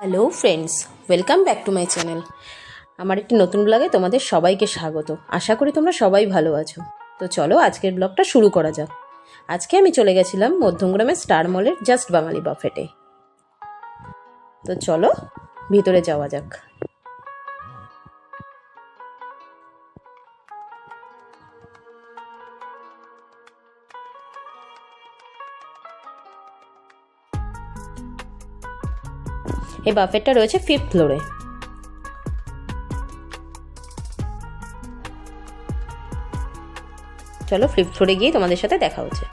Hello friends, welcome back to my channel. আমার একটি নতুন ব্লগে তোমাদের সবাইকে স্বাগত। আশা করি তোমরা সবাই ভালো আছো। তো চলো আজকের ব্লগটা শুরু করা যাক। আজকে আমি চলে গেছিলাম মধ্যমগ্রামের স্টার মলের জাস্ট বাঙালি বাফেটে। তো চলো ভিতরে যাওয়া যাক। এই বাফেটটা রয়েছে 5th ফ্লোরে। চলো 5th ফ্লোরে গিয়ে তোমাদের সাথে দেখা হচ্ছে।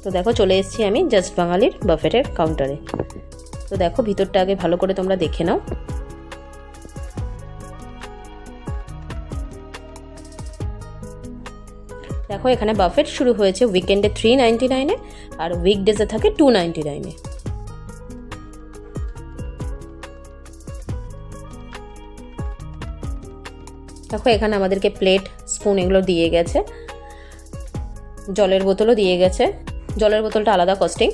তো দেখো চলে এসেছি আমি জাস্ট বাঙালির বাফেটের কাউন্টারে। তো দেখো ভিতরটা আগে ভালো করে তোমরা দেখে নাও। দেখো এখানে বাফেট শুরু হয়েছে উইকেন্ডে 399-এ আর উইকডেজে থাকে 299-এ। দেখো এখানে আমাদেরকে প্লেট, স্পুন এগুলো দিয়ে গেছে, জলের বোতলও দিয়ে গেছে। জলের বোতলটা আলাদা কস্টিং।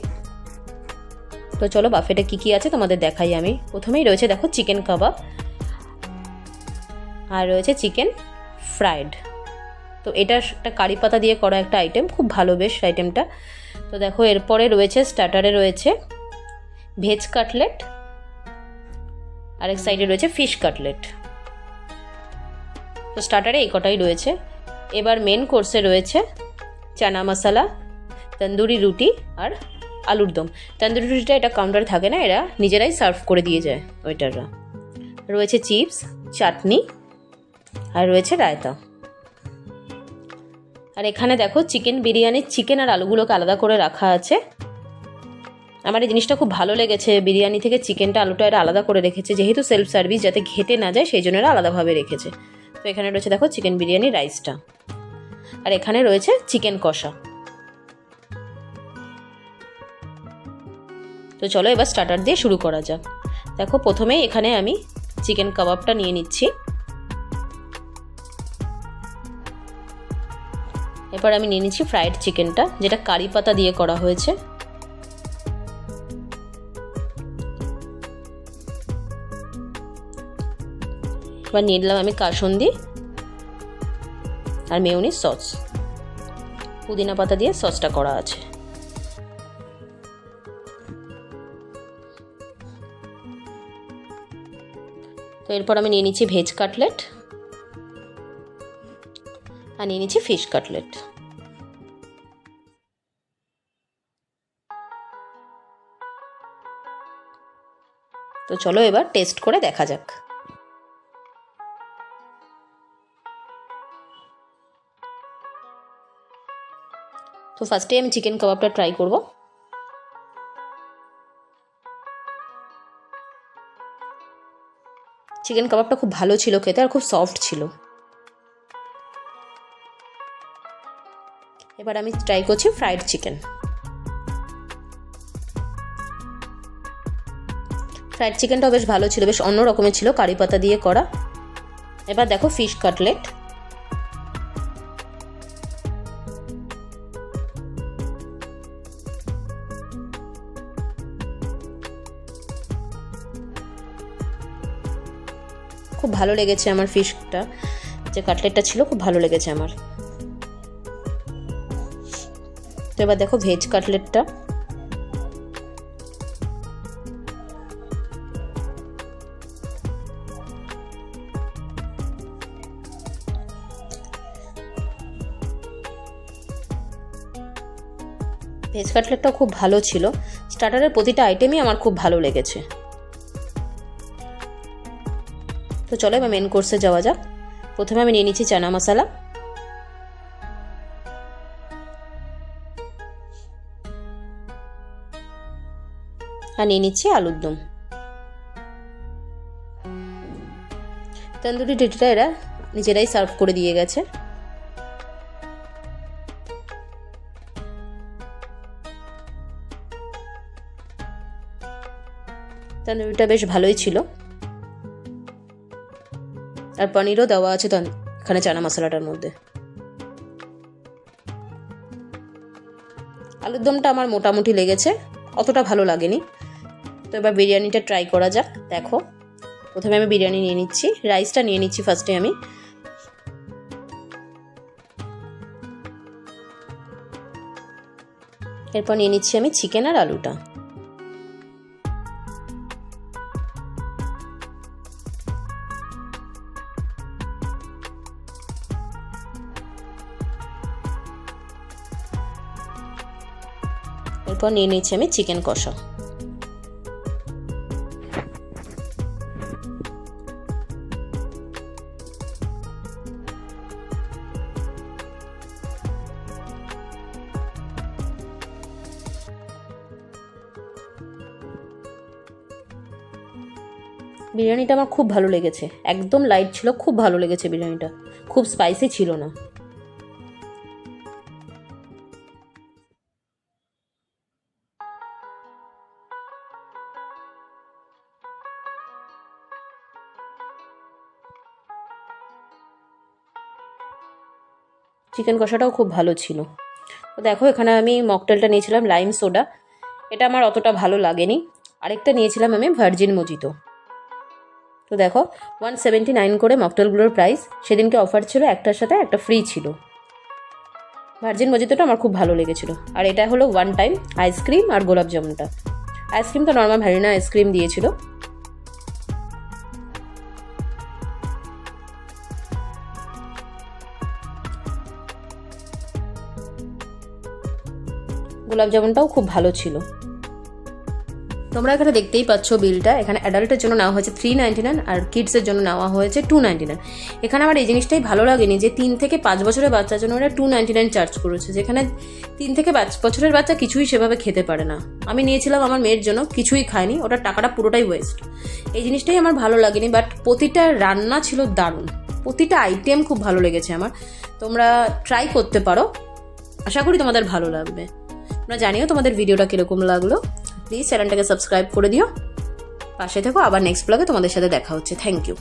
তো চলো বাফেটে কি কি আছে তোমাদের দেখাই আমি। প্রথমেই রয়েছে দেখো চিকেন কাবাব, আর রয়েছে চিকেন ফ্রাইড। তো এটা একটা কারি পাতা দিয়ে করা একটা আইটেম, খুব ভালো বেশ আইটেমটা। তো দেখো এরপরে রয়েছে স্টার্টারে রয়েছে ভেজ কাটলেট, আরেক সাইডে রয়েছে ফিশ কাটলেট। তো স্টার্টারে এই কটাই রয়েছে। এবার মেন কোর্সে রয়েছে চানা মশলা, তন্দুরি রুটি আর আলুর দম। তন্দুরি রুটিটা এটা কাউন্টারে থাকে না, এরা নিজেরাই সার্ভ করে দিয়ে যায় ওয়েটাররা। রয়েছে চিপস, চাটনি আর রয়েছে রায়তা। আর এখানে দেখো চিকেন বিরিয়ানির চিকেন আর আলুগুলোকে আলাদা করে রাখা আছে। আমার এই জিনিসটা খুব ভালো লেগেছে, বিরিয়ানি থেকে চিকেনটা আলুটা এরা আলাদা করে রেখেছে, যেহেতু সেলফ সার্ভিস যাতে ঘেটে না যায় সেই জন্য এরা আলাদাভাবে রেখেছে। তো এখানে রয়েছে দেখো চিকেন বিরিয়ানি রাইসটা, আর এখানে রয়েছে চিকেন কষা। তো চলো এবার স্টার্টার দিয়ে শুরু করা যাক। দেখো প্রথমেই এখানে আমি চিকেন কাবাবটা নিয়ে নিচ্ছি। এরপর আমি নিয়ে নিচ্ছি ফ্রাইড চিকেনটা, যেটা কারি পাতা দিয়ে করা হয়েছে। এবার নিয়ে নিলাম আমি কাসুন্দি আর মেয়োনিজ সস, পুদিনা পাতা দিয়ে সসটা করা আছে। তো এরপর আমি নিয়ে নিচ্ছি ভেজ কাটলেট আর নিয়ে নিচ্ছি ফিশ কাটলেট। তো চলো এবার টেস্ট করে দেখা যাক। তো ফার্স্টে আমি চিকেন কাবাবটা ট্রাই করব। চিকেন কাবাবটা খুব ভালো ছিল খেতে, আর খুব সফট ছিল। এবার আমি ট্রাই করছি ফ্রাইড চিকেন। ফ্রাইড চিকেনটাও বেশ ভালো ছিল, বেশ অন্য রকমের ছিল, কারি পাতা দিয়ে করা। এবার দেখো ফিশ কাটলেট। খুব ভালো লেগেছে আমার ফিশটা, যে কাটলেটটা ছিল খুব ভালো লেগেছে আমার। তো এবার দেখো ভেজ কাটলেটটা। ভেজ কাটলেটটাও খুব ভালো ছিল। স্টার্টারের প্রতিটা আইটেমই আমার খুব ভালো লেগেছে। তো চলো এবার মেন কোর্সে যাওয়া যাক। প্রথমে আমি নিয়ে নিচ্ছি চানা মশলা, আর নিয়ে নিচ্ছি আলুর দম। তন্দুরি রুটিটা এরা নিজেরাই সার্ভ করে দিয়ে গেছে। তন্দুরিটা বেশ ভালোই ছিল, আর পনিরও দেওয়া আছে এখানে চানা মশলাটার মধ্যে। আলুর দমটা আমার মোটামুটি লেগেছে, অতটা ভালো লাগেনি। তো এবার বিরিয়ানিটা ট্রাই করা যাক। দেখো, প্রথমে আমি বিরিয়ানি নিয়ে নিচ্ছি, রাইসটা নিয়ে নিচ্ছি ফার্স্টে আমি। এরপর নিয়ে নিচ্ছি আমি চিকেন আর আলুটা। এরপর নিয়ে নিচ্ছি আমি চিকেন কষা। বিরিয়ানিটা আমার খুব ভালো লেগেছে, একদম লাইট ছিল, খুব ভালো লেগেছে বিরিয়ানিটা, খুব স্পাইসি ছিল না। চিকেন কষাটাও খুব ভালো ছিল। তো দেখো, এখানে আমি মকটেলটা নিয়েছিলাম লাইম সোডা, এটা আমার অতটা ভালো লাগেনি। আরেকটা নিয়েছিলাম আমি ভার্জিন মজিতো। তো দেখো 179 করে মকটেলগুলোর প্রাইস, সেদিনকে অফার ছিল, একটার সাথে একটা ফ্রি ছিল। ভার্জিন মজিতোটা আমার খুব ভালো লেগেছিলো। আর এটা হলো ওয়ান টাইম আইসক্রিম আর গোলাপ জামুনটা। আইসক্রিমটা নর্মাল ভ্যানিলা আইসক্রিম দিয়েছিল। গোলাপ জামুনটাও খুব ভালো ছিল। তোমরা এখানে দেখতেই পাচ্ছ বিলটা, এখানে অ্যাডাল্টের জন্য নেওয়া হয়েছে 399 আর কিডসের জন্য নেওয়া হয়েছে 299। এখানে আমার এই জিনিসটাই ভালো লাগেনি যে 3 থেকে 5 বছরের বাচ্চার জন্য ওরা 299 চার্জ করেছে, যেখানে 3 থেকে 5 বছরের বাচ্চা কিছুই সেভাবে খেতে পারে না। আমি নিয়েছিলাম আমার মেয়ের জন্য, কিছুই খায়নি, ওটা টাকাটা পুরোটাই ওয়েস্ট। এই জিনিসটাই আমার ভালো লাগেনি। বাট প্রতিটা রান্না ছিল দারুণ, প্রতিটা আইটেম খুব ভালো লেগেছে আমার। তোমরা ট্রাই করতে পারো, আশা করি তোমাদের ভালো লাগবে। তোমরা জানিও তোমাদের ভিডিওটা কীরকম লাগলো। প্লিজ চ্যানেলটাকে সাবস্ক্রাইব করে দিও, পাশে থেকো। আবার নেক্সট ব্লগে তোমাদের সাথে দেখা হচ্ছে। Thank you.